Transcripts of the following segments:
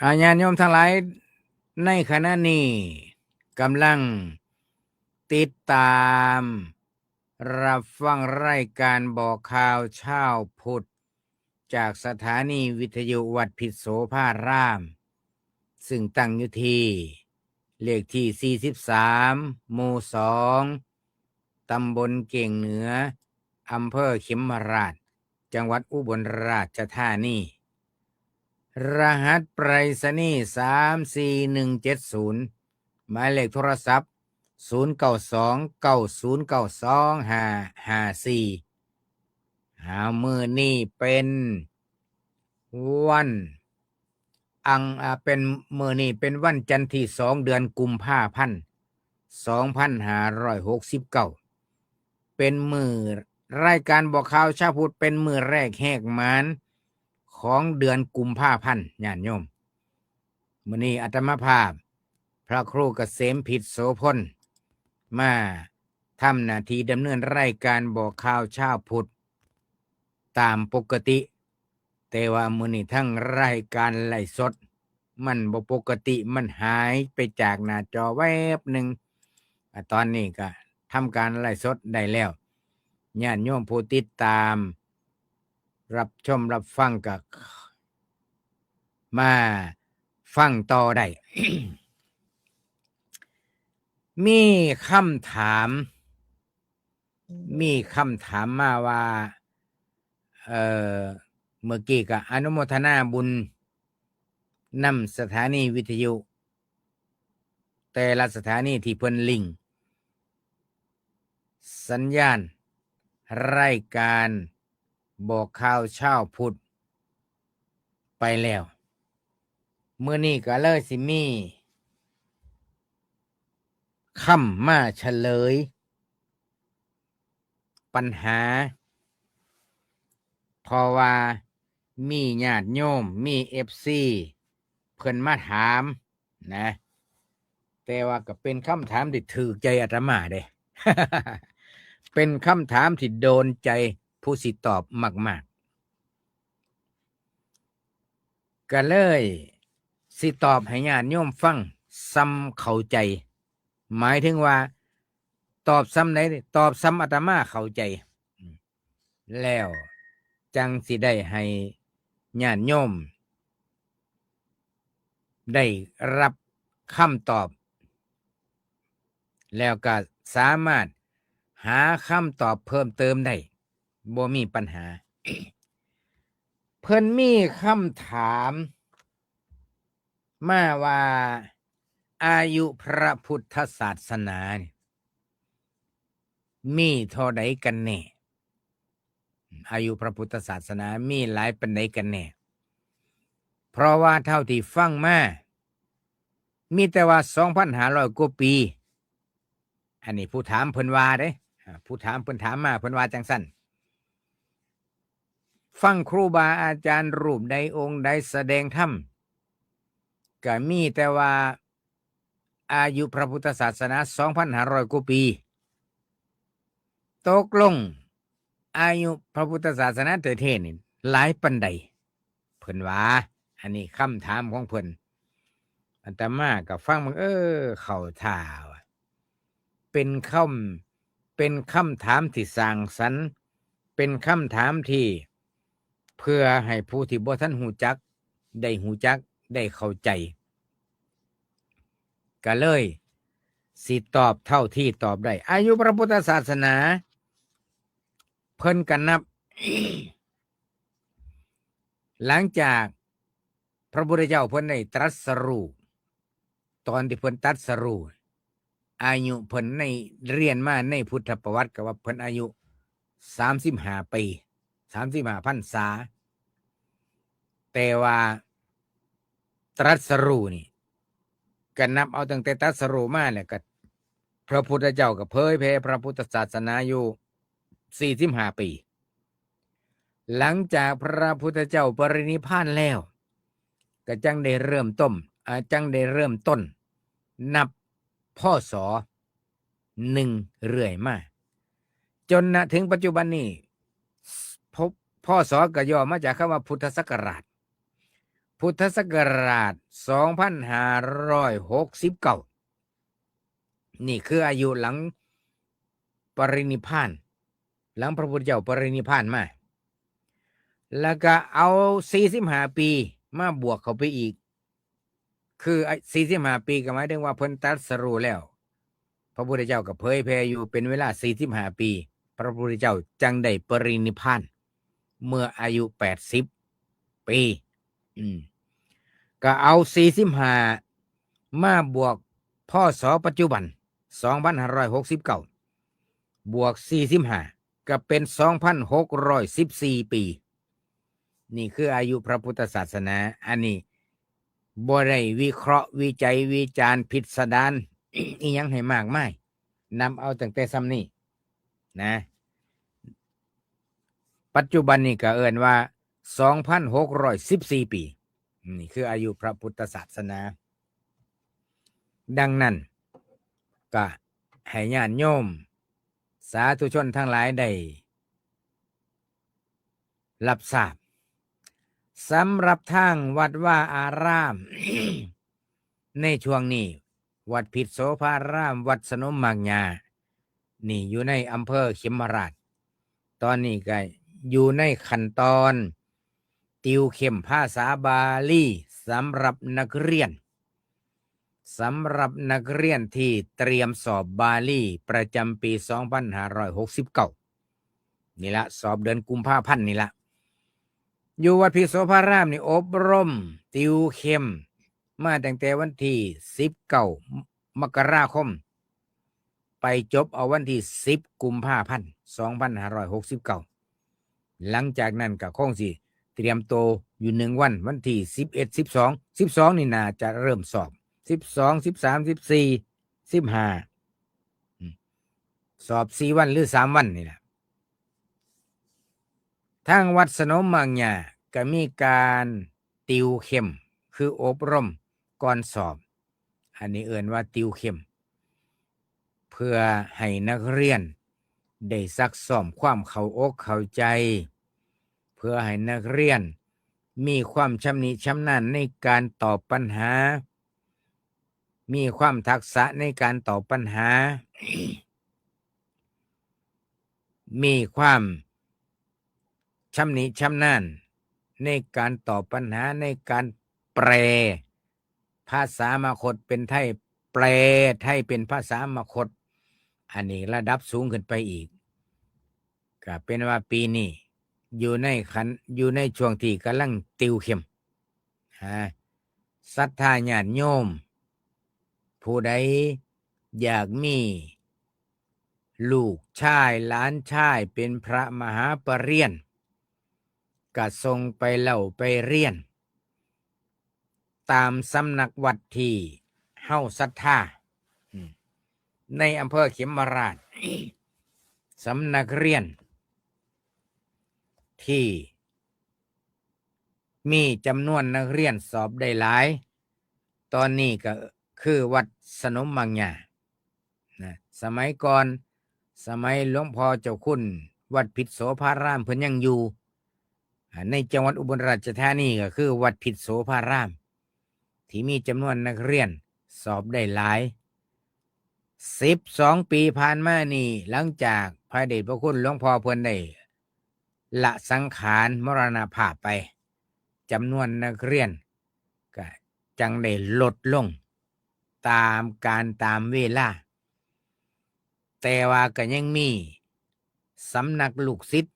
ญาติโยมทั้งหลายในขณะนี้กำลังติดตามรับฟังรายการบอกข่าวเช้าพุธจากสถานีวิทยุวัดพิษโสภาราม ซึ่งตั้งอยู่ที่เลขที่43หมู่2ตำบลเก่งเหนืออำเภอเขมราชจังหวัดอุบลราชธานีรหัสไปรษณีย์34170หมายเลขโทรศัพท์0929092554มื้อนี้เป็นวันเป็นมื้อนี้เป็นวันจันทร์ที่2เดือนกุมภาพันธ์2569เป็นมื้อรายการบอกข่าวเช้าพุธเป็นมื้อแรกแหกหมานของเดือนกุมภาพันธ์ญาติโยมมื้อนี้อาตมาภาพพระครูเกษมพิษโสพลมาทำหน้าที่ดำเนินรายการบอกข่าวเช้าพุธตามปกติแต่ว่ามื้อนี้ทั้งรายการไลฟ์สดมันบ่ปกติมันหายไปจากหน้าจอแวบหนึ่งตอนนี้ก็ทำการไลฟ์สดได้แล้วญาติโยมผู้ติดตามรับชมรับฟังก็มาฟังต่อได้ มีคำถามมาว่าเมื่อกี้ก็อนุโมทนาบุญนำสถานีวิทยุแต่ละสถานีที่เพิ่นลิงก์สัญญาณรายการบอกข่าวเช้าพุธไปแล้วมื้อนี้ก็เลยสิมีคำมาเฉลยปัญหาเพราะว่ามีญาติโยมมี FC เพิ่นมาถามนะแต่ว่าก็เป็นคำถามที่ถูกใจอาตมาเด้ เป็นคำถามที่โดนใจผู้สิตอบมากๆก็เลยสิตอบให้ญาติโยมฟังซ้ำเข้าใจหมายถึงว่าตอบซ้ำไหนตอบซ้ำอาตมาเข้าใจแล้วจังสิได้ให้ญาติโยมได้รับคำตอบแล้วก็สามารถหาคำตอบเพิ่มเติมได้บ่มีปัญหา เพิ่นมีคำถามมาว่าอายุพระพุทธศาสนาเนี่ยมีเท่าใดกันแน่อายุพระพุทธศาสนามีหลายปานใดกันแน่เพราะว่าเท่าที่ฟังมามีแต่ว่า 2,500 กว่าปีอันนี้ผู้ถามเพิ่นว่าเด้ผู้ถามเพิ่นถามมาเพิ่นว่าจังซั่นฟังครูบาอาจารย์รูปใดองค์ใดแสดงธรรมก็มีแต่ว่าอายุพระพุทธศาสนา 2,500 กว่าปีตกลงอายุพระพุทธศาสนาเตเทศนี่หลายปานใดเพิ่นว่าอันนี้คำถามของเพิ่นอาตมาก็ฟังมันเข้าท่าว่ะเป็นคำถามที่สร้างสรรค์เป็นคำถามที่เพื่อให้ผู้ที่บ่ทันหูจักได้หูจักได้เข้าใจก็เลยสิตอบเท่าที่ตอบได้อายุพระพุทธศาสนาเพิ่นก็นับ หลังจากพระพุทธเจ้าเพิ่นได้ตรัสรู้ตอนที่เพิ่นตรัสรู้อายุเพิ่นในเรียนมาในพุทธประวัติก็ว่าเพิ่นอายุ35 ปี35 พรรษาแต่ว่าตรัสรู้นี่ก็นับเอาตั้งแต่ตรัสรู้มาแล้วก็พระพุทธเจ้าก็เผยแผ่พระพุทธศาสนาอยู่45 ปีหลังจากพระพุทธเจ้าปรินิพพานแล้วก็จังได้เริ่มต้นนับพ.ศ. 1เรื่อยมาจนถึงปัจจุบันนี้พ.ศ. ก็ย่อมาจากคำว่าพุทธศักราช พุทธศักราช2569นี่คืออายุหลังปรินิพพานหลังพระพุทธเจ้าปรินิพพานมาแล้วก็เอา45ปีมาบวกเข้าไปอีกคือ45ปีก็หมายถึงว่าเพิ่นตรัสรู้แล้วพระพุทธเจ้าก็เผยแผ่อยู่เป็นเวลา45ปีพระพุทธเจ้าจังได้ปรินิพพานเมื่ออายุ80ปีก็เอา45มาบวกพ.ศ.ปัจจุบัน2569บวก45ก็เป็น2614ปีนี่คืออายุพระพุทธศาสนาอันนี้บ่ได้วิเคราะห์วิจัยวิจารณ์พิสดารอีหยังให้มากมายนำเอาตั้งแต่ซ้ำนี้นะปัจจุบันนี้ก็เอิ้นว่า2614ปีนี่คืออายุพระพุทธศาสนาดังนั้นก็ให้ญาติโยมสาธุชนทั้งหลายได้รับทราบสำหรับทางวัดว่าอาราม ในช่วงนี้วัดผิดโสภารามวัดสนมมากญานี่อยู่ในอำเภอเขมราชตอนนี้ก็อยู่ในขั้นตอนติวเข้มภาษาบาลีสำหรับนักเรียนที่เตรียมสอบบาลีประจำปี2569นี่ละสอบเดือนกุมภาพันธ์นี่ละอยู่วัดพิโสภารามนี่อบรมติวเข้มมาตั้งแต่วันที่19 มกราคมไปจบเอาวันที่10 กุมภาพันธ์2569หลังจากนั้นก็คงสิเตรียมโตอยู่1 วันที่11 12นี่น่าจะเริ่มสอบ12 13 14 15สอบ4 วันหรือ3 วันนี่แหละทางวัดสนมบางหญ้าก็มีการติวเข้มคืออบรมก่อนสอบอันนี้เอิ้นว่าติวเข้มเพื่อให้นักเรียนได้ซักซ้อมความเข้าอกเข้าใจเพื่อให้นักเรียนมีความชำนิชำนาญในการตอบปัญหามีความทักษะในการตอบปัญหา มีความชำนิชำนาญในการตอบปัญหาในการแปลภาษามคธเป็นไทยแปลไทยเป็นภาษามคธอันนี้ระดับสูงขึ้นไปอีกก็เป็นว่าปีนี้อยู่ในช่วงที่กำลังติวเข้มศรัทธาญาติโยมผู้ใดอยากมีลูกชายหลานชายเป็นพระมหาปรริญญาก็ส่งไปเล่าไปเรียนตามสำนักวัดที่เฮาศรัทธาในอำเภอเขมราช สำนักเรียนที่มีจำนวนนักเรียนสอบได้หลายตอนนี้ก็คือวัดสนมบางหญ้านะสมัยก่อนสมัยหลวงพ่อเจ้าคุณวัดผิดโสภารามเพิ่นยังอยู่ในจังหวัดอุบลราชธานีก็คือวัดผิดโสภารามที่มีจำนวนนักเรียนสอบได้หลาย12 ปีผ่านมานี่หลังจากพระเดชพระคุณหลวงพ่อเพิ่นได้ละสังขารมรณภาพไปจำนวนนักเรียนก็จังได้ลดลงตามการตามเวลาแต่ว่าก็ยังมีสำนักลูกศิษย์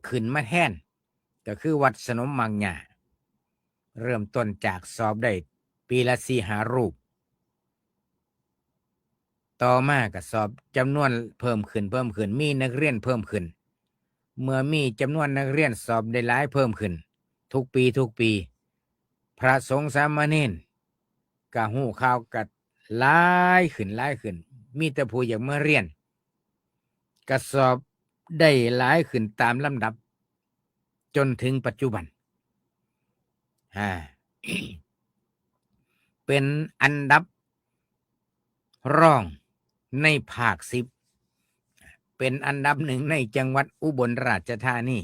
ขึ้นมาแทนก็คือวัดสนมบางหญ้าเริ่มต้นจากสอบได้ปีละ4-5 รูปต่อมาก็สอบจำนวนเพิ่มขึ้นมีนักเรียนเพิ่มขึ้นเมื่อมีจำนวนนักเรียนสอบได้หลายเพิ่มขึ้นทุกปีพระสงฆ์สามเณรก็ฮู้ข่าวก็หลายขึ้นมีแต่ผู้อยากมาเรียนก็สอบได้หลายขึ้นตามลำดับจนถึงปัจจุบัน เป็นอันดับรองในภาค10เป็นอันดับหนึ่งในจังหวัดอุบลราชธานี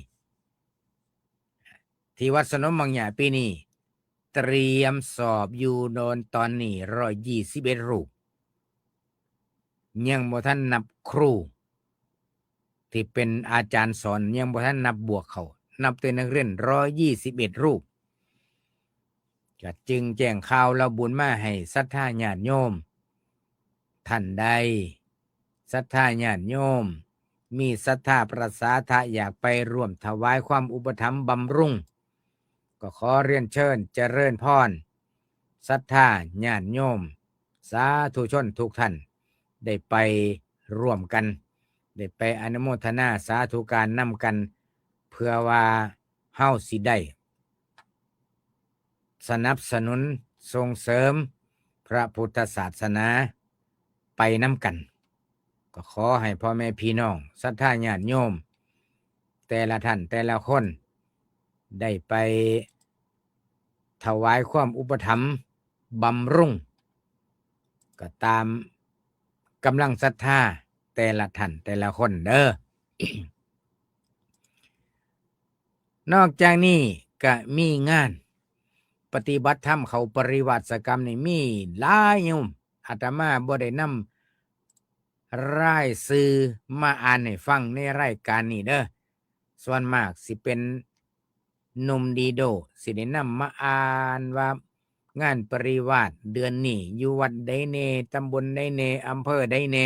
ที่วัดสนมบางหญ้าปีนี้ เตรียมสอบอยู่โดนตอนนี้121รูปยังบ่ทันนับครูที่เป็นอาจารย์สอนยังบ่ทันนับบวกเขานับแต่นักเรียน121รูปก็จึงแจ้งข่าวเราบุญมาให้ศรัทธาญาติโยมท่านใดศรัทธาญาติโยมมีศรัทธาประสาทะอยากไปร่วมถวายความอุปถัมภ์บำรุงก็ขอเรียนเชิญเจริญพรศรัทธาญาติโยมสาธุชนทุกท่านได้ไปร่วมกันได้ไปอนุโมทนาสาธุการนำกันเพื่อว่าเฮาสิได้สนับสนุนส่งเสริมพระพุทธศาสนาไปนำกันก็ขอให้พ่อแม่พี่น้องศรัทธาญาติโยมแต่ละท่านแต่ละคนได้ไปถวายความอุปถัมภ์บำรุงก็ตามกำลังศรัทธาแต่ละท่านแต่ละคนเด้อ นอกจากนี้ก็มีงานปฏิบัติธรรมเขาปริวัติกรรมนี่มีหลายโยมอาตมาบ่ได้นำรายชื่อมาอ่านให้ฟังในรายการนี้เด้อส่วนมากสิเป็นหนุ่มดีโดสิได้นำมาอ่านว่างานปริวาสเดือนนี้อยู่วัดใดเนตำบลใดเนอำเภอใดเน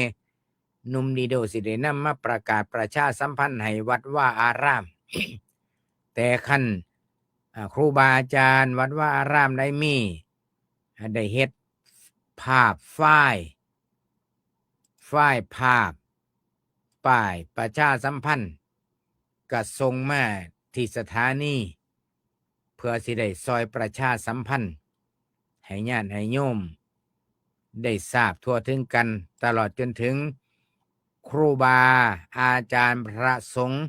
หนุ่มดีโดสิได้นำมาประกาศประชาสัมพันธ์ให้วัดว่าอาราม แต่คันครูบาอาจารย์วัดว่าอารามได้มีได้เฮ็ดภาพฝ้ายภาพป้ายประชาสัมพันธ์ก็ส่งมาที่สถานีเพื่อสิได้ซอยประชาสัมพันธ์ให้ญาติให้โยมได้ทราบทั่วถึงกันตลอดจนถึงครูบาอาจารย์พระสงฆ์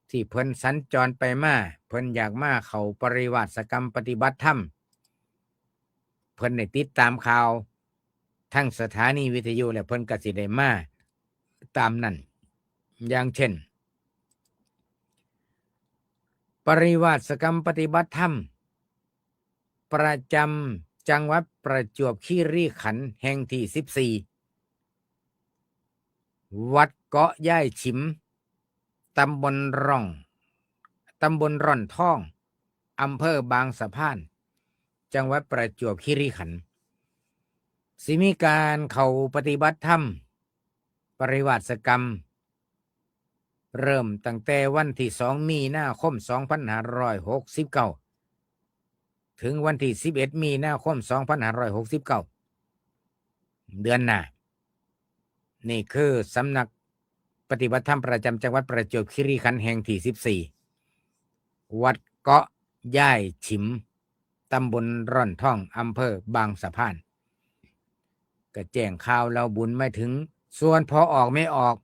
ที่เพิ่นสัญจรไปมาเพิ่นอยากมาเข้าปริวาสกรรมปฏิบัติธรรมเพิ่นได้ติดตามข่าวทั้งสถานีวิทยุและเพิ่นก็สิได้มาตามนั้นอย่างเช่นปริวาสกรรมปฏิบัติธรรมประจำจังหวัดประจวบคีรีขันธ์แห่งที่14วัดเกาะย่ายฉิมตำบลร่อนทองอำเภอบางสะพานจังหวัดประจวบคีรีขันธ์สิมีการเข้าปฏิบัติธรรมปริวาสกรรมเริ่มตั้งแต่วันที่2 มีนาคม 2569ถึงวันที่11 มีนาคม 2569เดือนหน้านี่คือสำนักปฏิบัติธรรมประจำจังหวัดประจวบคีรีขันธ์แห่งที่14วัดเกาะย่ายฉิมตำบลร่อนท่องอำเภอบางสะพานก็แจ้งข่าวเราบุญไม่ถึงส่วนพอออกไม่ออก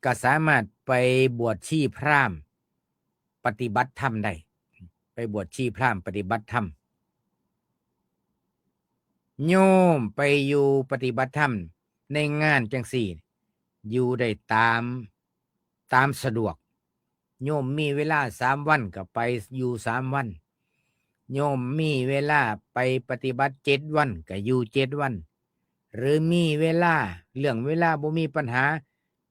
ก็สามารถไปบวชชีพราหมณ์ปฏิบัติธรรมได้ไปบวชชีพราหมณ์ปฏิบัติธรรมโยมไปอยู่ปฏิบัติธรรมในงานจังสี่อยู่ได้ตามสะดวกโยมมีเวลา3 วันก็ไปอยู่3 วันโยมมีเวลาไปปฏิบัติ7 วันก็อยู่7 วันหรือมีเวลาเรื่องเวลาบ่มีปัญหา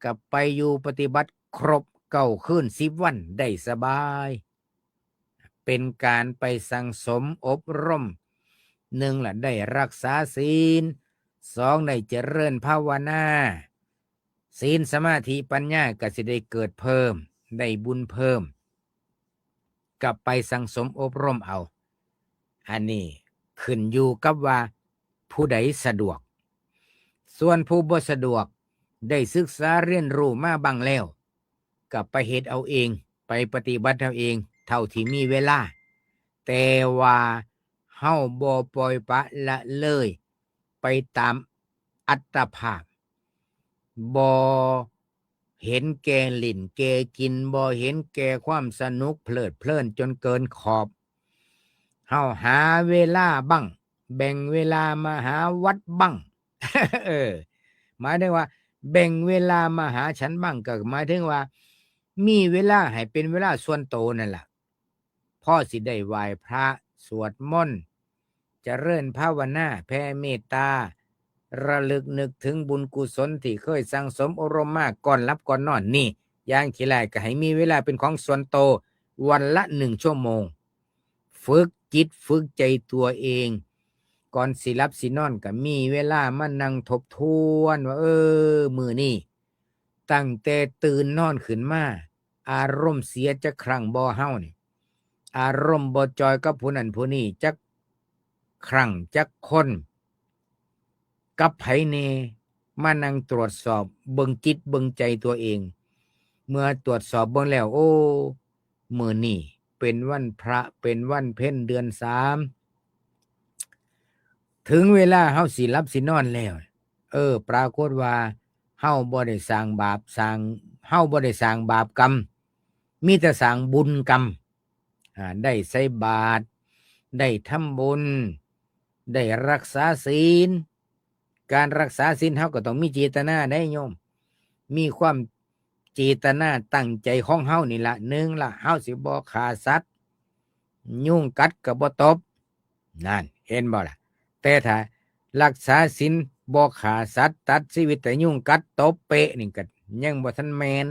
ก็ไปอยู่ปฏิบัติครบ9 คืน10 วันได้สบายเป็นการไปสั่งสมอบรม1ล่ะได้รักษาศีล2ได้เจริญภาวนาศีลสมาธิปัญญาก็สิได้เกิดเพิ่มได้บุญเพิ่มกลับไปสั่งสมอบรมเอาอันนี้ขึ้นอยู่กับว่าผู้ใดสะดวกส่วนผู้บ่สะดวกได้ศึกษาเรียนรู้มาบ้างแล้วก็ไปเฮ็ดเอาเองไปปฏิบัติเอาเองเท่าที่มีเวลาแต่ว่าเฮาบ่ปล่อยปละละเลยไปตามอัตภาพบ่เห็นแก่ลิ้นแก่กินบ่เห็นแก่ความสนุกเพลิดเพลินจนเกินขอบเฮาหาเวลาบ้างแบ่งเวลามาหาวัดบ้าง หมายถึงว่าแบ่งเวลามาหาฉันบ้างก็หมายถึงว่ามีเวลาให้เป็นเวลาส่วนตัวนั่นแหละพ่อสิได้ไหว้พระ สวดมนต์เจริญภาวนาแผ่เมตตาระลึกนึกถึงบุญกุศลที่เคยสั่งสมอบรมมาก่อนหลับก่อนนอนนี่อย่างขี้ไรก็ให้มีเวลาเป็นของส่วนโตววันละ1 ชั่วโมงฝึกจิตฝึกใจตัวเองก่อนสิหลับสินอนก็มีเวลามานั่งทบทวนว่ามื้อนี้ตั้งแต่ตื่นนอนขึ้นมาอารมณ์เสียจักครั้งบ่เฮานี่อารมณ์บ่จอยกับผู้นั้นผู้นี้จักครั้งจักคนกับไผแน่มานั่งตรวจสอบเบิ่งจิตเบิ่งใจตัวเองเมื่อตรวจสอบเบิ่งแล้วมื้อนี้เป็นวันพระเป็นวันเพ็ญเดือน3ถึงเวลาเฮาสิหลับสินอนแล้วปรากฏว่าเฮาบ่ได้สร้างบาปเฮาบ่ได้สร้างบาปกรรมมีแต่สร้างบุญกรรมได้ใส่บาตรได้ทำบุญได้รักษาศีลการรักษาศีลเฮาก็ต้องมีเจตนาได้โยมมีความเจตนาตั้งใจของเฮานี่ละ1ละเฮาสิบ่ฆ่าสัตว์ยุงกัดก็บ่ตบนั่นเห็นบ่ล่ะแต่ถ้ารักษาศีลบ่ฆ่าสัตว์ตัดชีวิตแต่ยุงกัดตบเปะนี่ก็ยังบ่ทันแม่น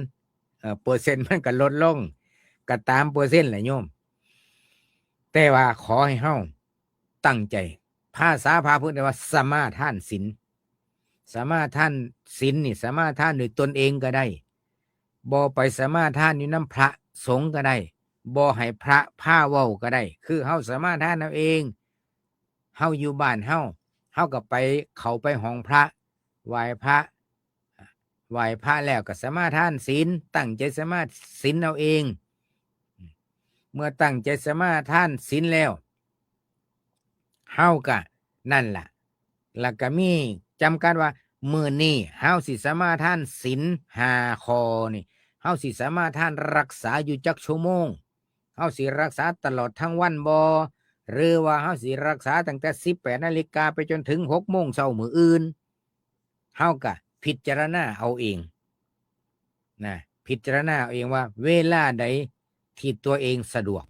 เปอร์เซ็นต์มันก็ลดลงก็ตามเปอร์เซ็นต์แหละโยมแต่ว่าขอให้เฮาตั้งใจภาษาพาพุทธว่าสมาทานศีลสมาทานศีลนี่สมาทานด้วยตนเองก็ได้บ่ไปสมาทานอยู่น้ำพระสงฆ์ก็ได้บ่ให้พระพาเว้าก็ได้คือเฮาสมาทานเอาเองเฮาอยู่บ้านเฮาก็ไปเข้าไปห้องพระไหว้พระแล้วก็สมาทานศีลตั้งใจสมาทานศีลเอาเองเมื่อตั้งใจสมาทานศีลแล้วเฮาก็นั่นล่ะแล้วก็มีจำกัดว่ามื้อนี้เฮาสิสมาทานศีล5 ข้อนี่เฮาสิสมาทานรักษาอยู่จักชั่วโมงเฮาสิรักษาตลอดทั้งวันบ่หรือว่าเฮาสิรักษาตั้งแต่ 18 นาฬิกาไปจนถึง 6 โมงเช้ามื้ออื่นเฮาก็พิจารณาเอาเองนะพิจารณาเอาเองว่าเวลาใดที่ตัวเองสะดวก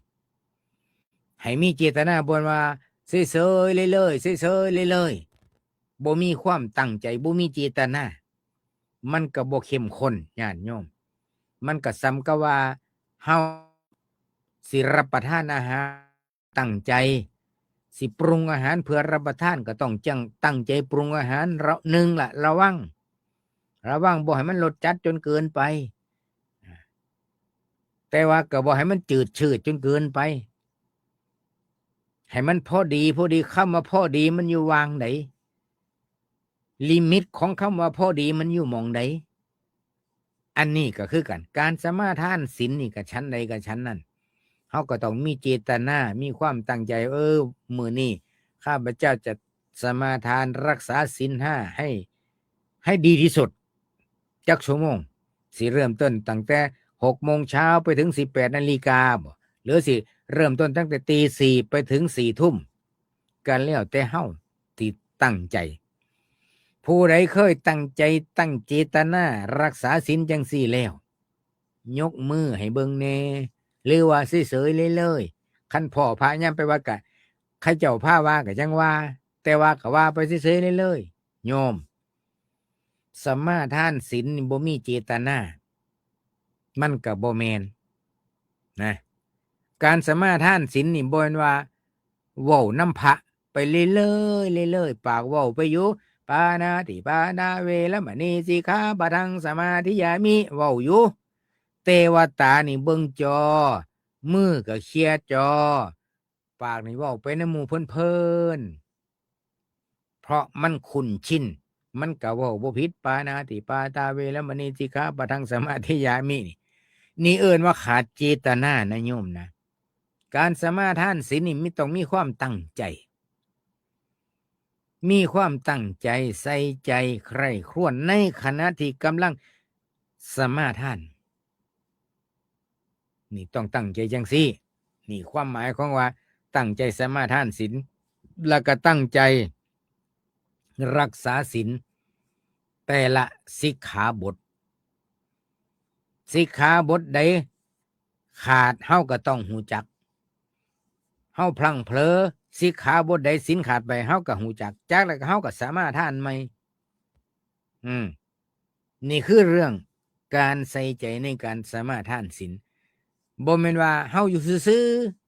ให้มีเจตนาบ่ว่าเฉยๆเลยๆเฉยๆเลยๆบ่มีความตั้งใจบ่มีเจตนามันก็บ่เข้มข้นญาติโยมมันก็ซ้ำกับว่าเฮาสิรับประทานอาหารตั้งใจสิปรุงอาหารเพื่อรับประทานก็ต้องตั้งใจปรุงอาหาร1ล่ะระวังบ่ให้มันรสจัดจนเกินไปแต่ว่าก็บ่ให้มันจืดชืดจนเกินไปให้มันพอดีคำว่าพอดีมันอยู่วางไหนลิมิตของคำว่าพอดีมันอยู่หม้องใดอันนี้ก็คือกันการสมาทานศีลนี่ก็ชั้นใดก็ชั้นนั้นเฮาก็ต้องมีเจตนามีความตั้งใจมื้อนี้ข้าพเจ้าจะสมาทานรักษาศีล5ให้ดีที่สุดจักชั่วโมงสิเริ่มต้นตั้งแต่ 6 โมงเช้าไปถึง 18 นาฬิกาบ่หรือสิเริ่มต้นตั้งแต่ตี 4ไปถึง 4 ทุ่มก็แล้วแต่เฮาที่ตั้งใจผู้ใดเคยตั้งใจตั้งเจตนารักษาศีลจังซี่แล้วยกมือให้เบิ่งแน่หรือว่าเฉยๆเลยๆคันพ่อพระยามไปว่าก็เขาเจ้าพาว่าก็จังว่าแต่ว่าก็ว่าไปเฉยๆเลยๆโยมสมาทานศีลนี่บ่มีเจตนามันก็บ่แม่นนะการสมาทานศีลนี่บ่แม่นว่าเว้านำพระไปเรื่อยๆปากเว้าไปอยู่ปานาติปานาเวรมณีสิกขาปะทังสมาธิยามิเว้าอยู่แต่ว่าตานี่เบิ่งจอมือก็เคลียร์จอปากนี่เว้าไปนำหมู่เพิ่นๆเพราะมันคุ้นชินมันก็เว้าบ่ผิดปานาติปาตาเวรมณีสิกขาปะทังสมาธิยามินี่เอิ้นว่าขาดเจตนานะโยมนะการสมาทานศีลนี่ต้องมีความตั้งใจใส่ใจใคร่ครวญในขณะที่กำลังสมาทานนี่ต้องตั้งใจจังซี่นี่ความหมายของว่าตั้งใจสมาทานศีลแล้วก็ตั้งใจรักษาศีลแต่ละสิกขาบทใดขาดเฮาก็ต้องหูจัก เฮาพลั้งเผลอสิกขาบทใดศีลขาดไปเฮาก็หูจักจักแล้วก็เฮาก็สามารถทานใหม่นี่คือเรื่องการใส่ใจในการสามารถทานศีลบ่แม่นว่าเฮาอยู่ซื่อ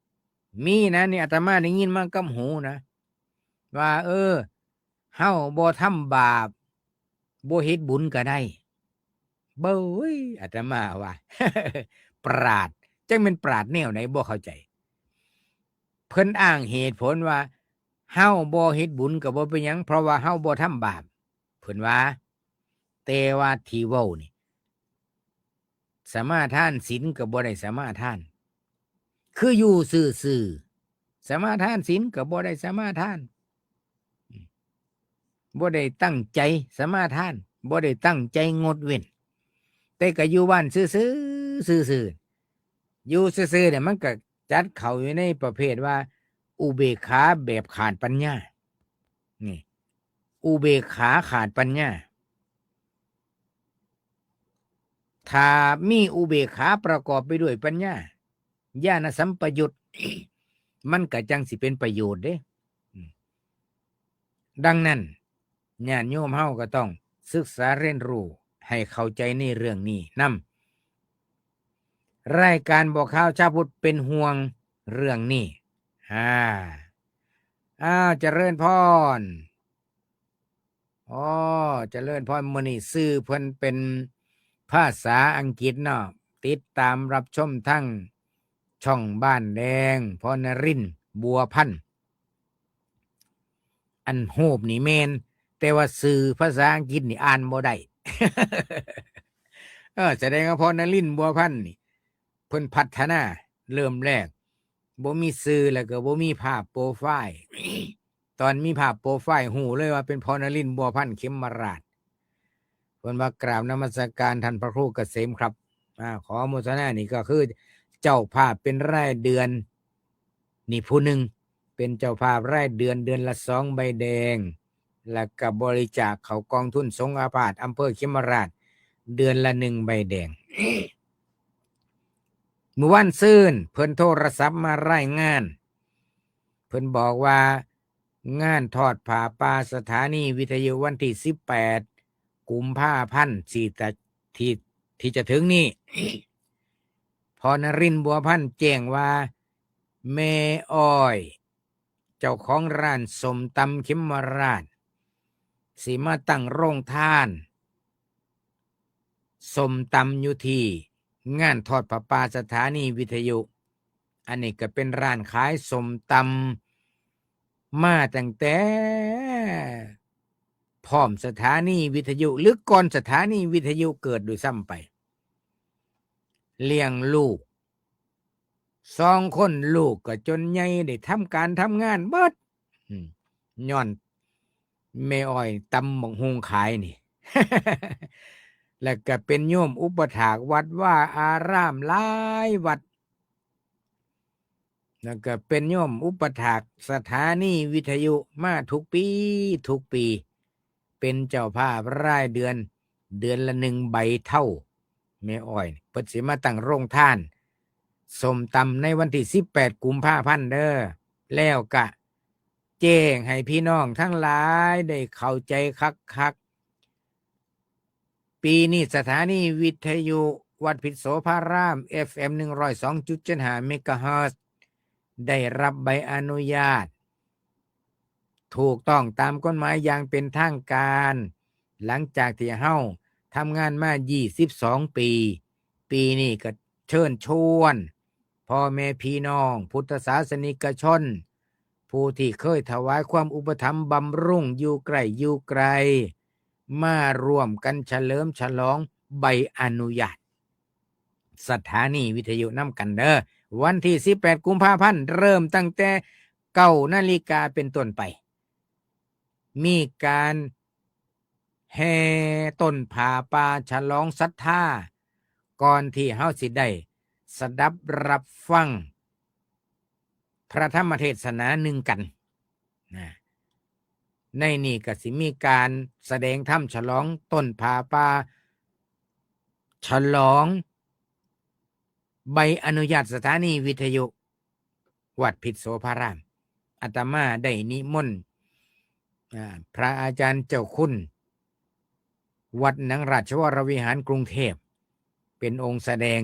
ๆมีนะนี่อาตมาได้ยินมากับหูนะว่าเฮาบ่ทำบาปบ่เฮ็ดบุญก็ได้เบ้ยอาตมาว่า ปราดจังแม่นปราดแนวไหนบ่เข้าใจเพิ่นอ้างเหตุผลว่าเฮาบ่เฮ็ดบุญก็บ่เป็นหยังเพราะว่าเฮาบ่ทำบาปเพิ่นว่าแต่ว่าที่เว้านี่สมาทานศีลก็บ่ได้สมาทานคืออยู่ซื่อๆสมาทานศีลก็บ่ได้สมาทานบ่ได้ตั้งใจสมาทานบ่ได้ตั้งใจงดเว้นแต่ก็อยู่บ้านซื่อๆซื่อๆอยู่ซื่อๆเนี่ยมันก็จัดเข้าอยู่ในประเภทว่าอุเบกขาแบบขาดปัญญานี่อุเบกขาขาดปัญญาถ้ามีอุเบกขาประกอบไปด้วยปัญญาญาณสัมปยุต มันก็จังสิเป็นประโยชน์เด้ดังนั้นญาติโยมเฮาก็ต้องศึกษาเรียนรู้ให้เข้าใจในเรื่องนี้นำรายการบอกข่าวชาวพุทธเป็นห่วงเรื่องนี้เจริญพรเจริญพรมื้อนี้ชื่อเพิ่นเป็นภาษาอังกฤษเนาะติดตามรับชมทั้งช่องบ้านแดงพรนรินทร์บัวพันธุ์อันโหบนี่แม่นแต่ว่าสื่อภาษาอังกฤษนี่อ่านบ่ได้ แสดงว่าพรนรินทร์บัวพันธุ์นี่เพิ่นพัฒนาเริ่มแรกบ่มีสื่อแล้วก็บ่มีภาพโปรไฟล์ ตอนมีภาพโปรไฟล์หูเลยว่าเป็นพรนรินทร์บัวพันธุ์เข็มมาราชเพิ่นว่ากราบนมัสการท่านพระครูเกษมครับขอโมทนานี่ก็คือเจ้าภาพเป็นรายเดือนนี่ผู้หนึ่งเป็นเจ้าภาพรายเดือนละ2ใบแดงแล้วก็บริจาคเข้ากองทุนสงฆ์อาพาธอำเภอเขมราชเดือนละ1ใบแดง เมื่อวันซืนเพิ่นโทรศัพท์มารายงานเพิ่นบอกว่างานทอดผ้าป่าสถานีวิทยุวันที่18กุมภาพันธ์ที่จะถึงนี้ พรนรินทร์บัวพันธุ์แจ้งว่าแม่อ้อยเจ้าของร้านส้มตำเขมราชสิมาตั้งโรงทานส้มตำอยู่ที่งานทอดผ้าป่าสถานีวิทยุอันนี้ก็เป็นร้านขายส้มตำมาตั้งแต่พร้อมสถานีวิทยุหรือก่อนสถานีวิทยุเกิดโดยซ้ำไปเลี้ยงลูก2 คนลูกก็จนใหญ่ได้ทำการทำงานเบิดย้อนแม่อ้อยตำบักฮุงขายนี่ แล้วก็เป็นโยมอุปถากวัดว่าอารามหลายวัดแล้วก็เป็นโยมอุปถากสถานีวิทยุมาทุกปีเป็นเจ้าภาพรายเดือนละ1ใบเท่าแม่อ้อยเพิ่นสิมาตั้งโรงทานส้มตำในวันที่18กุมภาพันธ์เด้อแล้วก็แจ้งให้พี่น้องทั้งหลายได้เข้าใจคักปีนี้สถานีวิทยุวัดพิษโสภาราม FM 102.75 เมกะเฮิรตซ์ได้รับใบอนุญาตถูกต้องตามกฎหมายอย่างเป็นทางการหลังจากที่เฮาทำงานมา22 ปีนี้ก็เชิญชวนพ่อแม่พี่น้องพุทธศาสนิกชนผู้ที่เคยถวายความอุปถัมภ์บำรุงอยู่ไกลมาร่วมกันเฉลิมฉลองใบอนุญาตสถานีวิทยุนำกันเด้อวันที่18กุมภาพันธ์เริ่มตั้งแต่9 นาฬิกาเป็นต้นไปมีการแห่ต้นผ้าป่าฉลองศรัทธาก่อนที่เฮาสิได้สดับรับฟังพระธรรมเทศนาหนึ่งกันในนี่ก็สิมีการแสดงธรรมฉลองต้นผ้าป่าฉลองใบอนุญาตสถานีวิทยุ วัดพิษโสภารามอาตมาได้นิมนต์พระอาจารย์เจ้าคุณวัดหนังราชวรวิหารกรุงเทพเป็นองค์แสดง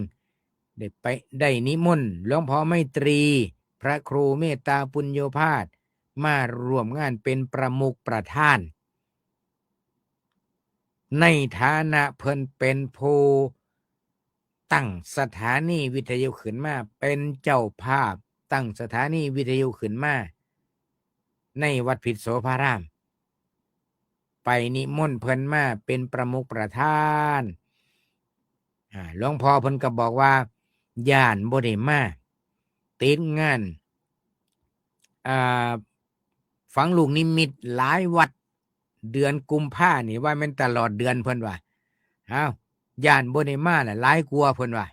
ได้นิมนต์หลวงพ่อไมตรีพระครูเมตตาปุญโญภาสมาร่วมงานเป็นประมุขประธานในฐานะเพิ่นเป็นผู้ตั้งสถานีวิทยุขึ้นมาเป็นเจ้าภาพตั้งสถานีวิทยุขึ้นมาในวัดพิษโสภารามไปนิมนต์เพิ่นมาเป็นประมุขประธานหลวงพ่อเพิ่นก็บอกว่าย่านบ่ได้มาติดงานฝังลูกนิมิตหลายวัดเดือนกุมภานี่ว่ามันตลอดเดือนเพิ่นว่าย่านบ่ได้มาน่ะหลายกว่าเพิ่นว่า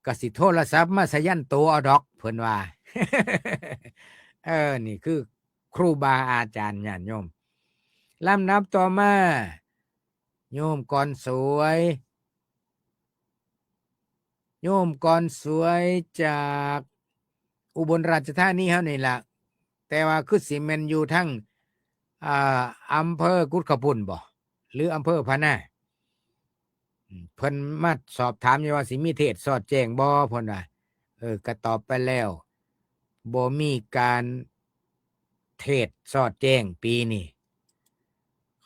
ก็สิโทรศัพท์มาสยันโตเอาดอกเพิ่นว่า นี่คือครูบาอาจารย์ญาติโยมลำดับต่อมาโยมก่อนสวยจากอุบลราชธานีเฮานี่ล่ะแต่ว่าคือสิแม่นอยู่ทั้งอำเภอกุดขปุ่นบ่หรืออำเภอพะนาเพิ่นมาสอบถามอยู่ว่าสิมีเทศสอดแจ้งบ่เพิ่นว่าก็ตอบไปแล้วบ่มีการเทศสอดแจ้งปีนี้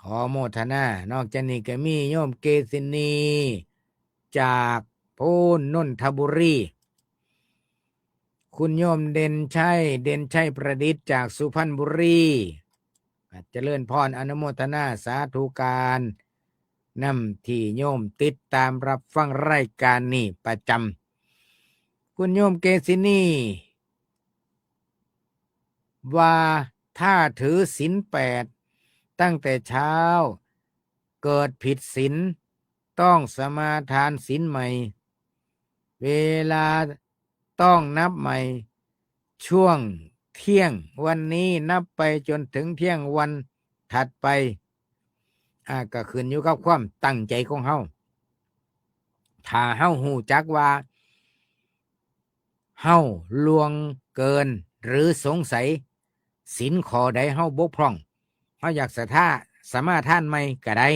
ขอโมทนานอกจากนี้ก็มีโยมเกษินีจากพูนนนทบุรีคุณโยมเด่นชัยประดิษฐ์จากสุพรรณบุรีเจริญพรอนุโมทนาสาธุการนำที่โยมติดตามรับฟังรายการนี้ประจำคุณโยมเกษินีว่าถ้าถือศีล8ตั้งแต่เช้าเกิดผิดศีลต้องสมาทานศีลใหม่เวลาต้องนับใหม่ช่วงเที่ยงวันนี้นับไปจนถึงเที่ยงวันถัดไปก็ขึ้นอยู่กับความตั้งใจของเฮาถ้าเฮาฮู้จักว่าเฮาล่วงเกินหรือสงสัยศีลข้อใดเฮาบกพร่องเฮาอยากสมาทานใหม่ก็ได้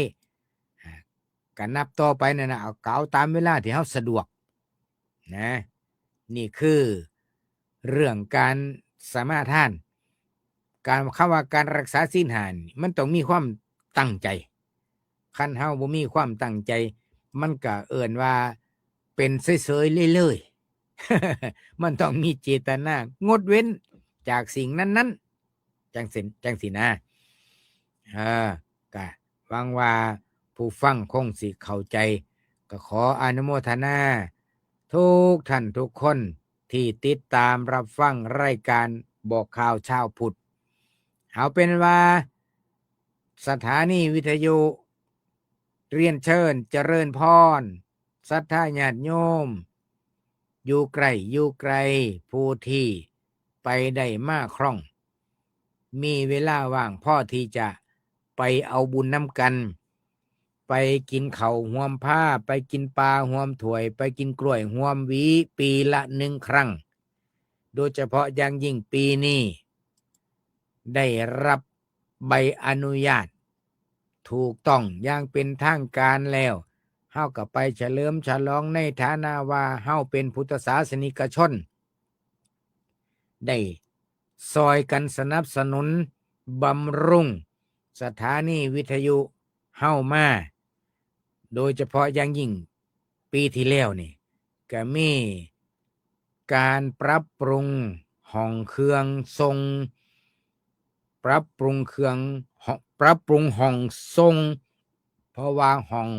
ก็นับต่อไปนั่นน่ะเอาตามเวลาที่เฮาสะดวกนะนี่คือเรื่องการสมาทานการคำว่าการรักษาศีล5นี่มันต้องมีความตั้งใจคันเฮาบ่มีความตั้งใจมันก็เอิ้นว่าเป็นเฉยๆเรื่อยๆ มันต้องมีเจตนางดเว้นจากสิ่งนั้นๆจังสินะก็หวังว่าผู้ฟังคงสิเข้าใจก็ขออนุโมทนาทุกท่านทุกคนที่ติดตามรับฟังรายการบอกข่าวชาวพุทธเอาเป็นว่าสถานีวิทยุเรียนเชิญเจริญพรศรัทธาญาติโยมอยู่ไกลผู้ที่ไปได้มาคล่องมีเวลาว่างพอที่จะไปเอาบุญน้ำกันไปกินข้าวห่วมผ้าไปกินปลาห่วมถ้วยไปกินกล้วยห่วมหวีปีละ1 ครั้งโดยเฉพาะอย่างยิ่งปีนี้ได้รับใบอนุญาตถูกต้องอย่างเป็นทางการแล้วเฮาก็ไปเฉลิมฉลองในฐานะว่าเฮาเป็นพุทธศาสนิกชนได้ซอยกันสนับสนุนบำรุงสถานีวิทยุเฮามาโดยเฉพาะอย่างยิ่งปีที่แล้วนี่ก็มีการปรับปรุงห้องเครื่องทรงปรับปรุงห้องทรงเพราะว่าห้อง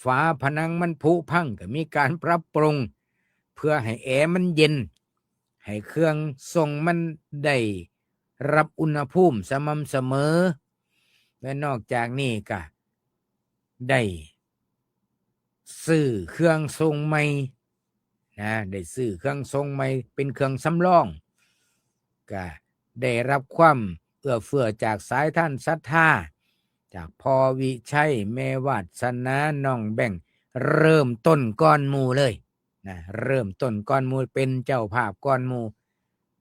ฝาผนังมันผุพังก็มีการปรับปรุงเพื่อให้แอร์มันเย็นให้เครื่องทรงมันได้รับอุณหภูมิสม่ำเสมอและนอกจากนี้ก็ได้ซื้อเครื่องทรงใหม่ได้ซื้อเครื่องทรงใหม่เป็นเครื่องสำรองก็ได้รับความเอื้อเฟื้อจากสายท่านศรัทธาจากพ่อวิชัยแม่วาสนาน้องแบ่งเริ่มต้นก้อนหมู่เลยเริ่มต้นก้อนหมู่เป็นเจ้าภาพก้อนหมู่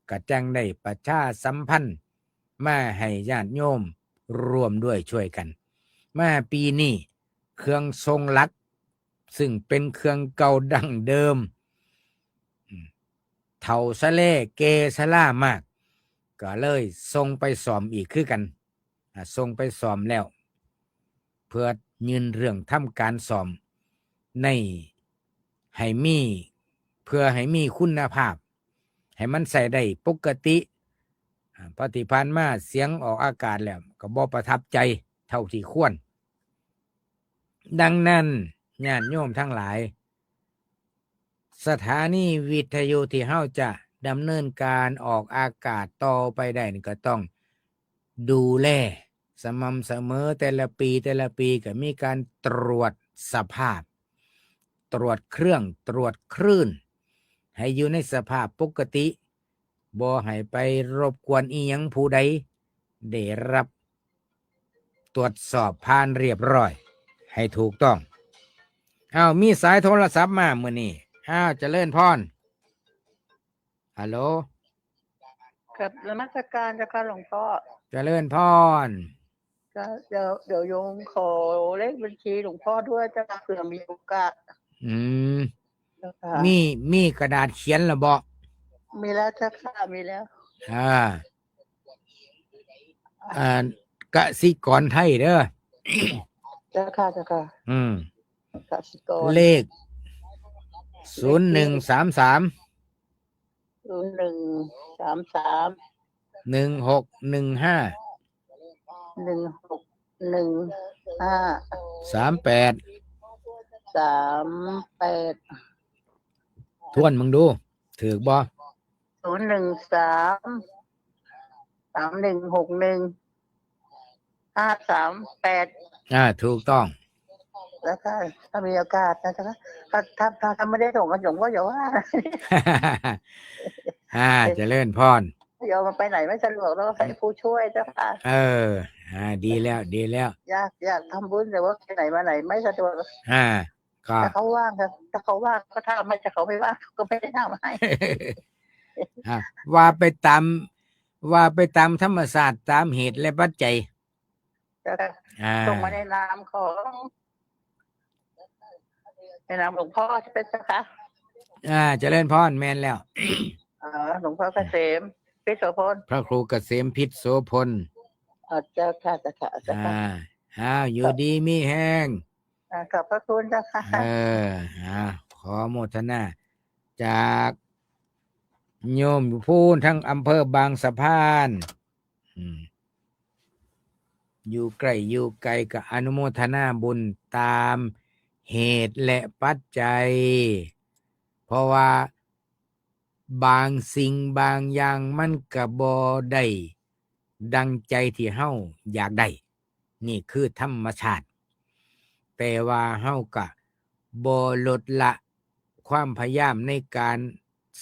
ก็จังได้ประชาสัมพันธ์มาให้ญาติโยมร่วมด้วยช่วยกันมาปีนี้เครื่องทรงลักซึ่งเป็นเครื่องเก่าดั้งเดิมเท่าสะเลเกสล่ามากก็เลยส่งไปสอมอีกคือกันส่งไปสอมแล้ว เพื่อยืนเรื่องทำการสอมในให้มีเพื่อให้มีคุณภาพให้มันใส่ได้ปกติปฏิพันธ์มาเสียงออกอากาศแล้วก็บ่ประทับใจเท่าที่ควรดังนั้นญาติโยมทั้งหลายสถานีวิทยุที่เฮาจะดำเนินการออกอากาศต่อไปได้นี่ก็ต้องดูแลสม่ำเสมอแต่ละปีก็มีการตรวจสภาพตรวจเครื่องตรวจคลื่นให้อยู่ในสภาพปกติบ่ให้ไปรบกวนอีหยังผู้ใดได้รับตรวจสอบผ่านเรียบร้อยให้ถูกต้องมีสายโทรศัพท์มามื้อนี้เจริญพรฮัลโหลกับนมัสการเจ้าค่ะหลวงพ่อเจริญพรเดี๋ยวโยมขอเลขบัญชีหลวงพ่อด้วยจะเผื่อมีโอกาสมีกระดาษเขียนหรือบ่มีแล้วเจ้าค่ะมีแล้วกสิกรไทยเด้อเจ้าค่ะกสิกรเลข0133 1615 38ทวนมึงดูถูกบ่01331615338ถูกต้องแล้วก็ถ้ามีโอกาสนะจ๊ะถ้าไม่ได้ส่งกันหยงก็อย่าว่าเจริญพรโยมไปไหนไม่สะดวกแล้วให้ผู้ช่วยเจ้าค่ะดีแล้วอยากทำบุญแต่ว่าไปไหนมาไหนไม่สะดวกก็ถ้าเขาว่างถ้าเขาว่างก็ทำให้ถ้าเขาไม่ว่างก็ไม่ได้ทำให้ว่าไปตามธรรมศาสตร์ตามเหตุและปัจจัยส่งมาในนามของในนามหลวงพ่อจะเป็นสักคะเจริญพรแม่นแล้วหลวงพ่อเกษมพิษโสพลพระครูเกษมพิษโสพลเจ้าค่ะอยู่ดีมีแห้งขอบพระคุณเจ้าค่ะขอโมทนาจากโยมพูนทั้งอำเภอบางสะพานอยู่ใกล้อยู่ไกลก็อนุโมทนาบุญตามเหตุและปัจจัยเพราะว่าบางสิ่งบางอย่างมันก็บ่ได้ดังใจที่เฮาอยากได้นี่คือธรรมชาติแต่ว่าเฮาก็บ่ลดละความพยายามในการ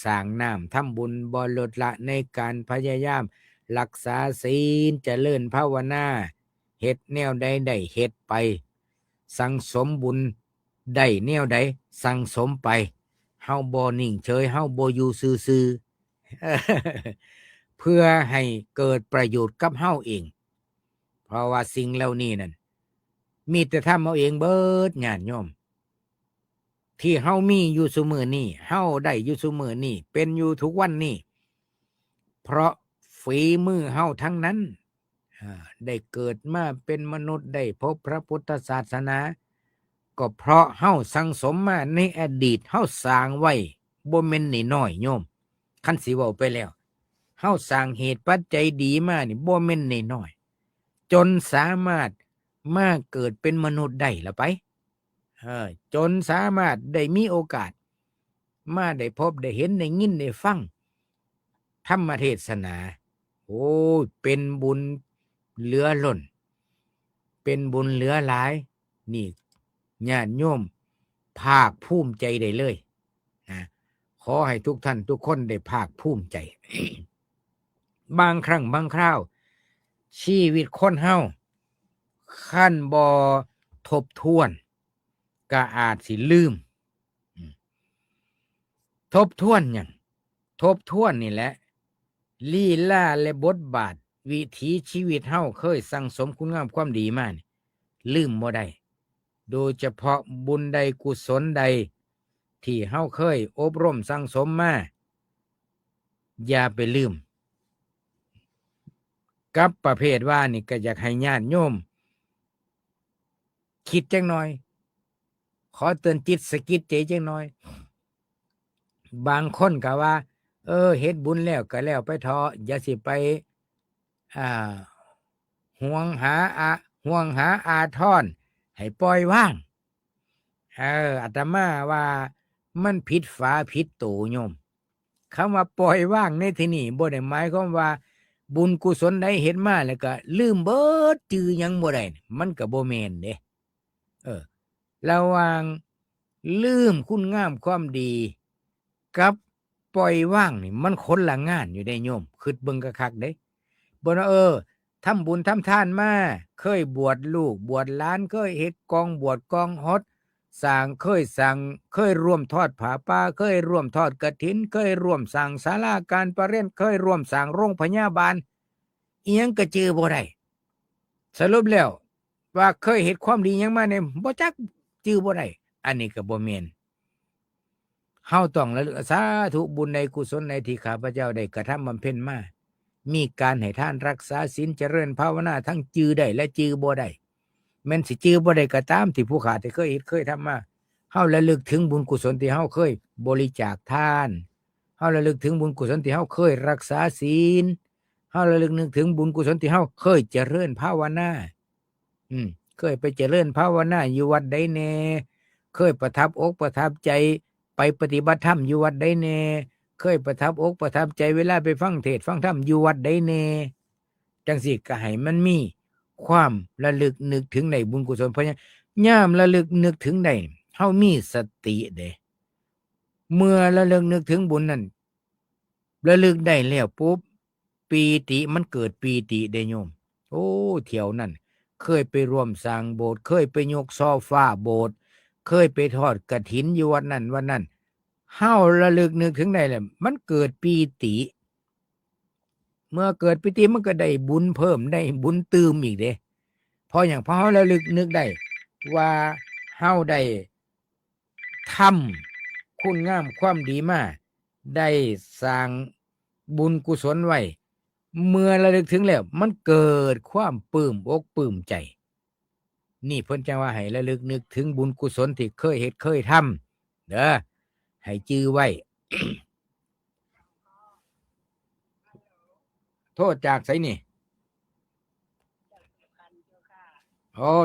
สร้างน้ำทำบุญบ่ลดละในการพยายามรักษาศีลเจริญภาวนาเฮ็ดแนวใดได้เฮ็ดไปสั่งสมบุญได้แนวใดสั่งสมไปเฮาบ่นิ่งเฉยเฮาบ่อยู่ซื่อๆเพื่อให้เกิดประโยชน์กับเฮาเองเพราะว่าสิ่งเหล่านี้นั่นมีแต่ทำเอาเองเบิดญาติโยมที่เฮามีอยู่ซุมื้อนี้เฮาได้อยู่ซุมื้อนี้เป็นอยู่ทุกวันนี้เพราะฝีมือเฮาทั้งนั้นได้เกิดมาเป็นมนุษย์ได้พบพระพุทธศาสนาก็เพราะเฮาสั่งสมมาในอดีตเฮาสร้างไว้บ่แม่นน้อยๆโยมคันสิเว้าไปแล้วเฮาสร้างเหตุปัจจัยดีมานี่บ่แม่นน้อยๆจนสามารถมาเกิดเป็นมนุษย์ได้ละไปจนสามารถได้มีโอกาสมาได้พบได้เห็นได้ยินได้ฟังธรรมเทศนาโอ้เป็นบุญเหลือล้นเป็นบุญเหลือหลายนี่ญาติโยมภาคภูมิใจได้เลยนะขอให้ทุกท่านทุกคนได้ภาคภูมิใจ บางครั้งบางคราวชีวิตคนเฮาคันบ่ทบทวนก็อาจสิลืมทบทวนหยังทบทวนนี่แหละ ลีลาและบทบาทวิถีชีวิตเฮาเคยสั่งสมคุณงามความดีมานี่ลืมบ่ได้โดยเฉพาะบุญใดกุศลใดที่เฮาเคยอบรมสั่งสมมาอย่าไปลืมกับประเภทว่านี่ก็อยากให้ญาติโยมคิดจังหน่อยขอเตือนจิตสะกิดใจจังหน่อย บางคนก็ว่าเฮ็ดบุญแล้วก็แล้วไปเถาะอย่าสิไปอ่าห่วงหาอาทรให้ปล่อยวางอาตมาว่ามันผิดฝาผิดตูโยมคำว่าปล่อยวางในที่นี้บ่ได้หมายความว่าบุญกุศลใดเฮ็ดมาแล้วก็ลืมเบิดจื้อหยังบ่ได้มันก็บ่แม่นเด้ระหว่างลืมคุณงามความดีกับปล่อยวางนี่มันคนละงานอยู่ได้โยมคิดเบิ่งคักๆเด้บ่นะทำบุญทำทานมาเคยบวชลูกบวชหลานเคยเฮ็ดกองบวชกองฮอดสร้างเคยร่วมทอดผ้าป่าเคยร่วมทอดกฐินเคยร่วมสร้างศาลาการประเรียนเคยร่วมสร้างโรงพยาบาลอิหยังก็จื้อบ่ได้สรุปแล้วว่าเคยเฮ็ดความดีหยังมาเนี่ยบ่จักจื้อบ่ได้อันนี้ก็บ่แม่นเฮาต้องระลึกสาธุบุญในกุศลในที่ข้าพเจ้าได้กระทำบำเพ็ญมามีการให้ทานรักษาศีลเจริญภาวนาทั้งจื้อได้และจื้อบ่ได้แม้นสิจื้อบ่ได้ก็ตามที่ผู้ข้าได้เคยเฮ็ดเคยทำมาเฮาระลึกถึงบุญกุศลที่เฮาเคยบริจาคทานเฮาระลึกถึงบุญกุศลที่เฮาเคยรักษาศีลเฮาระลึกนึกถึงบุญกุศลที่เฮาเคยเจริญภาวนาเคยไปเจริญภาวนาอยู่วัดใดแน่เคยประทับอกประทับใจไปปฏิบัติธรรมอยู่วัดใดแน่เคยประทับอกประทับใจเวลาไปฟังเทศน์ฟังธรรมอยู่วัดใดแน่จังสิก็ให้มันมีความระลึกนึกถึงในบุญกุศลเพราะยามระลึกนึกถึงได้เฮามีสติเด้เมื่อระลึกนึกถึงบุญนั้นระลึกได้แล้วปุ๊บปีติมันเกิดปีติได้โยมโอ้เที่ยวนั้นเคยไปร่วมสร้างโบสถ์เคยไปยกซอฟ้าโบสถ์เคยไปทอดกฐินอยู่วันนั้นเฮาระลึกนึกถึงได้แล้วมันเกิดปีติเมื่อเกิดปีติมันก็ได้บุญเพิ่มได้บุญเติมอีกเด้เพราะเฮาระลึกนึกได้ว่าเฮาได้ทำคุณงามความดีมาได้สร้างบุญกุศลไว้เมื่อระลึกถึงแล้วมันเกิดความปลื้มอกปลื้มใจนี่เพิ่นจังว่าให้ระลึกนึกถึงบุญกุศลที่เคยเฮ็ดเคยทำเด้อให้จื้อไว้ โทษจากไสนี่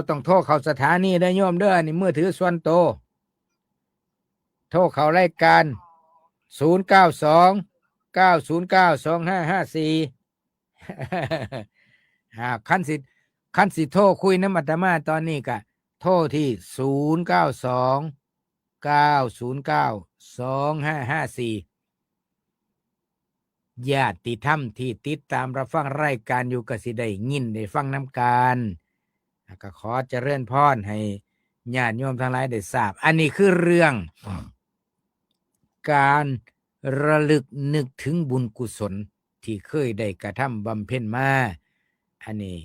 ต้องโทรเข้าสถานีได้โยมเด้อนี่มือถือส่วนตัวโทรเข้ารายการ0929092554 คันสิโทรคุยนำอาตมาตอนนี้ก็โทรที่0929092554ญาติธรรมที่ติดตามรับฟังรายการอยู่ก็สิได้ยินได้ฟังนำกันก็ขอเจริญพรให้ญาติโยมทั้งหลายได้ทราบอันนี้คือเรื่องการระลึกนึกถึงบุญกุศลที่เคยได้กระทำบำเพ็ญมาอันนี้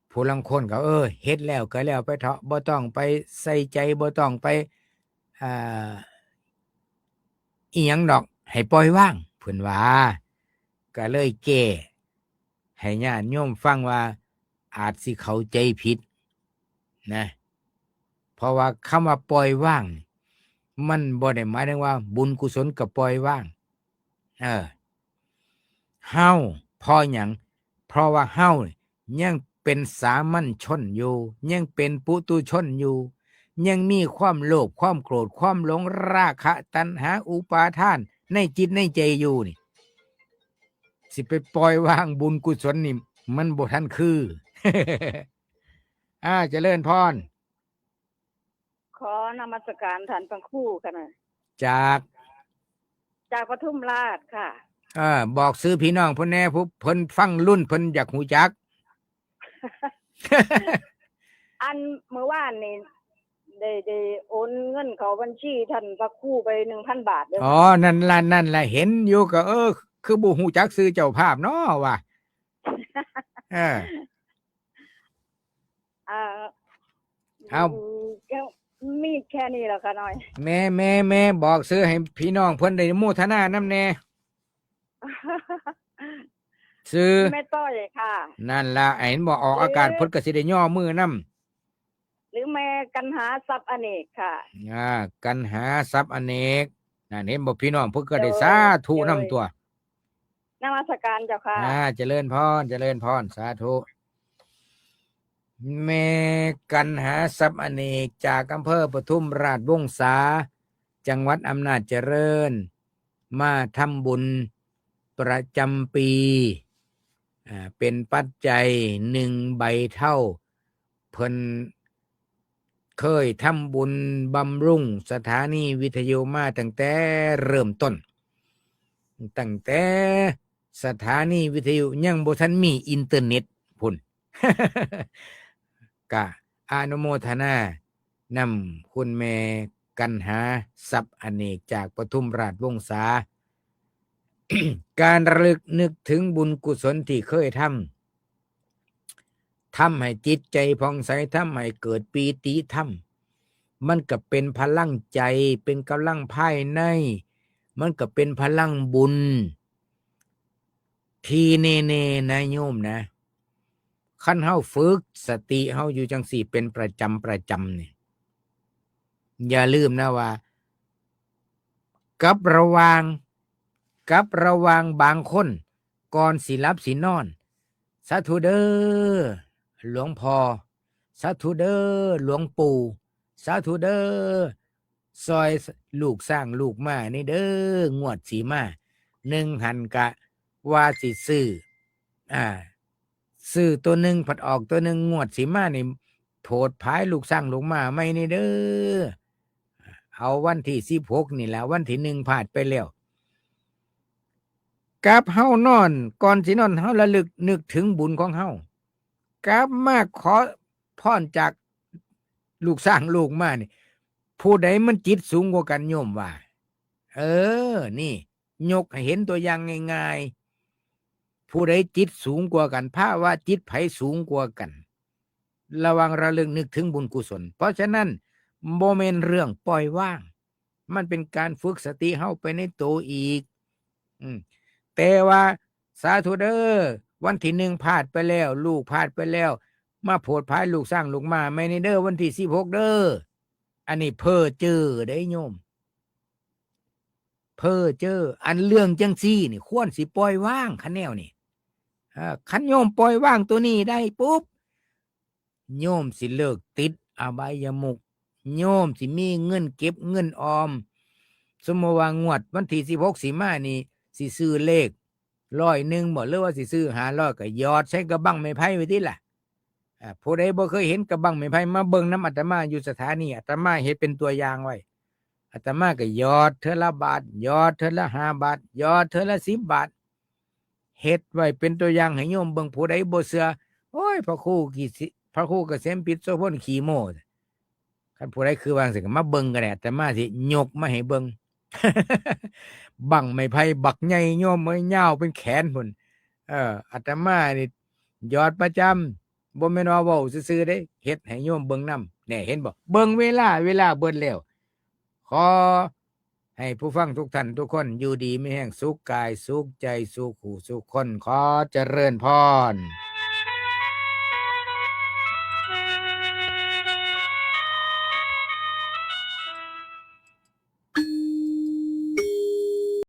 ผู้ลังคนก็เฮ็ดแล้วก็แล้วไปเถาะบ่ต้องไปใส่ใจบ่ต้องไปอิหยังดอกให้ปล่อยวางเพิ่นว่าก็เลยแก้ให้ญาติโยมฟังว่าอาจสิเข้าใจผิดนะเพราะว่าคำว่าปล่อยวางมันบ่ได้หมายถึงว่าบุญกุศลก็ปล่อยวางเฮาเพราะหยังเพราะว่าเฮายังเป็นสามัญชนอยู่ยังเป็นปุถุชนอยู่ยังมีความโลภความโกรธความหลงราคะตัณหาอุปาทานในจิตในใจอยู่นี่สิไปปล่อยวางบุญกุศลนี่มันบ่ทันคือ เจริญพรขอนมัสการท่านพระครูค่ะนะจากปทุมราชค่ะบอกซื้อพี่น้องเพิ่นแน่ผู้เพิ่นฟังรุ่นเพิ่นอยากหูจัก อันเมื่อวานนี่ได้โอนเงินเข้าบัญชีท่านพระครูไป 1,000 บาทเด้อนั่นล่ะเห็นอยู่ก็ คือบ่ฮู้จักชื่อเจ้าภาพเนาะว่ะเออ อ่า เอา ก็มีแค่นี้แหละค่ะน้อย แม่บอกซื้อให้พี่น้องเพิ่นได้โมทนานำแน่ซื้อ แม่ต้อยค่ะ นั่นล่ะเห็นบ่ออกอากาศเพิ่นก็สิได้ย่อมือนำ หรือแม่กันหาทรัพย์อเนกค่ะ กันหาทรัพย์อเนกนั่นเห็นบ่พี่น้องเพิ่นก็ได้ โดย สาธุนำ โดย ตัว นมัสการเจ้าค่ะ เจริญพรสาธุแม่กันหาทรัพย์อเนกจากอำเภอปทุมราชวงศาจังหวัดอำนาจเจริญมาทำบุญประจำปีเป็นปัจจัย1 ใบเท่าเพิ่นเคยทำบุญบำรุงสถานีวิทยุมาตั้งแต่เริ่มต้นตั้งแต่สถานีวิทยุยังบ่ทันมีอินเทอร์เน็ตพุ่น กะอนุโมทนานำคุณแม่กันหาทรัพย์อเนกจากปทุมราชวงศา การระลึกนึกถึงบุญกุศลที่เคยทำให้จิตใจผ่องใสทำให้เกิดปีติธรรมมันก็เป็นพลังใจเป็นกำลังภายในมันก็เป็นพลังบุญที่แน่ๆนะโยมนะคันเฮาฝึกสติเฮาอยู่จังสี่เป็นประจำนี่อย่าลืมนะว่ากับระหว่างบางคนก่อนสิหลับสินอนสาธุเด้อหลวงพ่อสาธุเด้อหลวงปู่สาธุเด้อซอยลูกสร้างลูกมานี่เด้องวดสีมา1 หันกะว่าสิซื้อตัวหนึ่งผัดออกตัวหนึ่งงวดสีมานี่โผดพายลูกสร้างลูกมาไม่นี่เด้อเอาวันที่16นี่แหละวันที่1ผ่านไปแล้วกับเฮานอนก่อนสินอนเฮาระลึกนึกถึงบุญของเฮากับมาขอพรจากลูกสร้างลูกมานี่ผู้ใดมันจิตสูงกว่ากันโยมว่านี่ยกให้เห็นตัวอย่างง่ายๆผู้ใดจิตสูงกว่ากันภาวะจิตไผสูงกว่ากันระวังระลึกนึกถึงบุญกุศลเพราะฉะนั้นบ่แม่นเรื่องปล่อยว่างมันเป็นการฝึกสติเฮาไปในตัวอีกแต่ว่าสาธุเด้อวันที่1ผ่านไปแล้วลูกผ่านไปแล้วมาโผดพายลูกสร้างลูกมาไม่ในเด้อวันที่16เด้ออันนี้เพ้อเจ้อได้โยมเพ้อเจ้ออันเรื่องจังซี่นี่ควรสิปล่อยว่างคันแนวนี่คันโยมปล่อยว่างตัวนี้ได้ปุ๊บโยมสิเลิกติดอบายมุขโยมสิมีเงินเก็บเงินออมสมมติว่างวดวันที่16สิมานี่สิซื้อเลข100บ่หรือว่าสิซื้อ500ก็ยอดใช้กระบังไม้ไผ่ไว้ติล่ะผู้ใดบ่เคยเห็นกระบังไม้ไผ่มาเบิ่งนำอาตมาอยู่สถานีอาตมาเฮ็ดเป็นตัวอย่างไว้อาตมาก็ยอดเทื่อละบาทยอดเทื่อละ5 บาทยอดเทื่อละ10 บาทเฮ็ดไว้เป็นตัวอย่างให้โยมเบิ่งผู้ใดบ่เชื่อโอ้ยพระครูเกษมปิตโสพลขี้โม้คันผู้ใดคือว่าจังซี่ก็มาเบิ่งก็ได้อาตมาสิยกมาให้เบิ่ง บังไม้ไผ่บักใหญ่โยมเอ้ยยาวเป็นแขนพุ่นอาตมานี่ยอดประจำบ่แม่นว่าเว้าซื่อๆเด้เฮ็ดให้โยมเบิ่งนำแน่เห็นบ่เบิ่งเวลาเบิดแล้วขอให้ผู้ฟังทุกท่านทุกคนอยู่ดีมีแห่งสุขกายสุขใจสุขหูสุขคนขอเจริญพร